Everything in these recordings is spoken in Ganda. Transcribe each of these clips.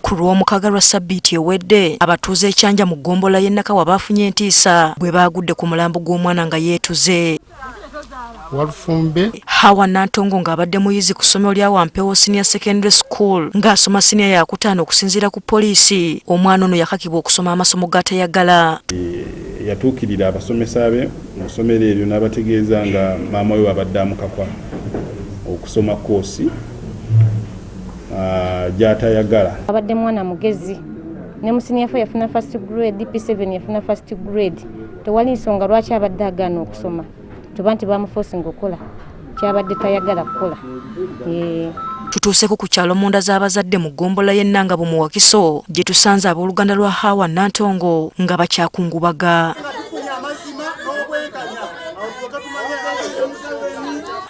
Ku lw'omukaaga lwa ssabbiiti ewedde abatuuze ekyanja mu ggombolola y'e Nakawa baafunye entiisa bwe baagudde ku mulambo gw'omwana nga yeetuze. Walufumbe Hawa Nantongo ng'abadde muyizi ku ssomero lya Wampewo Senior Secondary School ng'asoma siniya yakutaano okusinziira ku poliisi. Omwana ono yakakibwa okusoma amasomo g'atayagala. Yatuukirira abasomesa be mu ssomero eryo n'abategeeza nga maama we abadde amukakwa okusoma koosi gy'atayagala. Abadde mwana mugezi ne mu senior 4 yafuna first grade, P7 yafuna first grade. Tewali nsonga lwaki abadde agaana okusoma. Tuba nti bamuforcinga okukola kyabadde tayagala kukola. Tutuuseko ku kyalo munda z'abazadde mu ggombolola y'e Nangabo mu Wakiso gye tusanze abooluganda lwa Hawa Nantongo nga bakyakungubaga.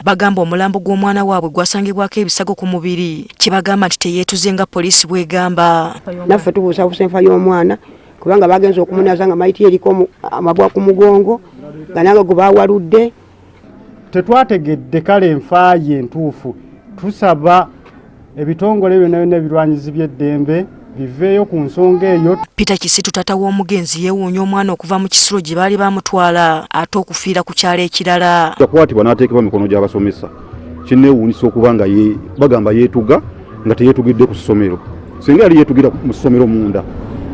Bagamba omulambo gw'omwana waabwe gwasangibwako ebisago ku mubiri kibagamba nti teyeetuze nga poliisi bw'egamba. Naffe tubuusabuusa enfa y'omwana kubanga bagenze okumunaza nga mayiti eriko amabwa ku mugongo nga nange gwe baawaludde. Tetwategedde kale enfa ye entuufu. Tusaba ebitongole byonna byonna ebirwanyizi by'eddembe biveeyo ku nsonga eyo. Peter Kisitu taata w'omugenzi yeewuunya omwana okuva mu kisiro gye baali bamutwala ate okufiira ku kyalo ekirala. Yakwatibwa n'ateekebwa mikono gy'abasomesa. Kinneewuunyisa okuba nga bagamba yeetuga nga teyeetugidde ku ssomero. Singa yali yeetugira mu ssomero munda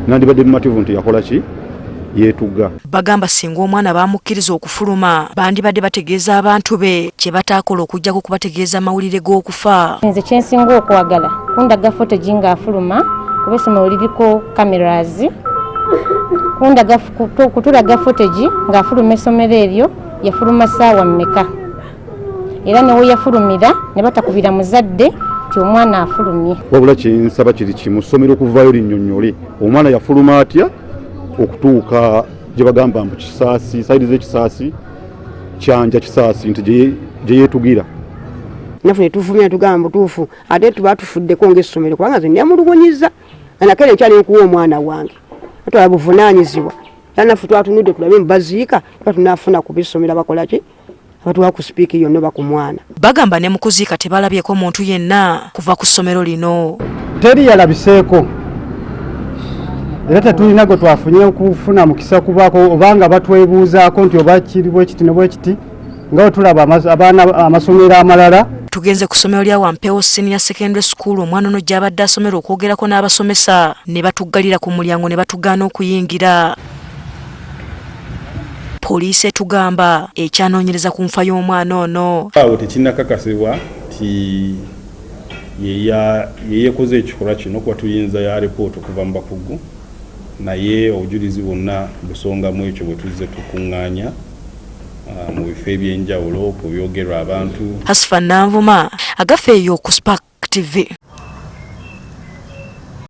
nandibadde mumativu nti yakola ki yeetuga. Bagamba singa omwana bamukkiriza okufuluma bandibadde bategeeza abantu be kye bataakola okujjako kubategeeza amawulire g'okufa. Nze kyensinga okwagala kundaga footage ng'afuluma kuba essomero liriko cameras, kutulaga footage ng'afuluma essomero eryo yafuluma ssaawa mmeka era newe yafulumira ne batakubira muzadde ti omwana afulumye. Wabula kyensaba kiri kimu ssomero okuvaayo linnyonnyole omwana yafuluma atya okutuuka gye bagamba mbu Kisaasi sayidi z'Ekisaasi kyanja Kisaasi nti gye yeetugira. Naffe ne tufumya tugamba butuufu ate tuba tufuddeko ng'essomero kubanga nze nnamulugunyiza nakale nkyali nkuwa omwana wange atwala buvunaanyizibwa era naffe twatunudde tulabe mu baziika tuba tunaafuna ku bissomero bakola ki abatuwa ku sipiiki yonna oba ku mwana. Bagamba ne mu kuziika tebalabyeko muntu yenna kuva ku ssomero lino. Teri yalabiseeko era tetulina gwe twafunye okufuna mukisa kubaako obanga batwebuuzaako nti oba kiri bwe kiti ne bwe kiti nga tulaba abaana amasomero amalala. Tugenze ku ssomero lya Wampewo Senior Secondary School omwana ono gy'abadde asomera okwogerako n'abasomesa ne batuggalira ku mulyango ne batugaana okuyingira. Poliisi etugamba ekyanoonyereza ku nfa y'omwana ono. Awo tekinnakakasibwa nti yeekoze ekikolwa kino kuba tuyinza ya ripooti okuva mu bakugu naye obujulizi bwonna busongamu ekyo bwe tuzze tukuŋŋaanya mu bifo ebyenjawulo ku byogerwa abantu. Hasifa Nanvuma agafeeyo ku Spark TV.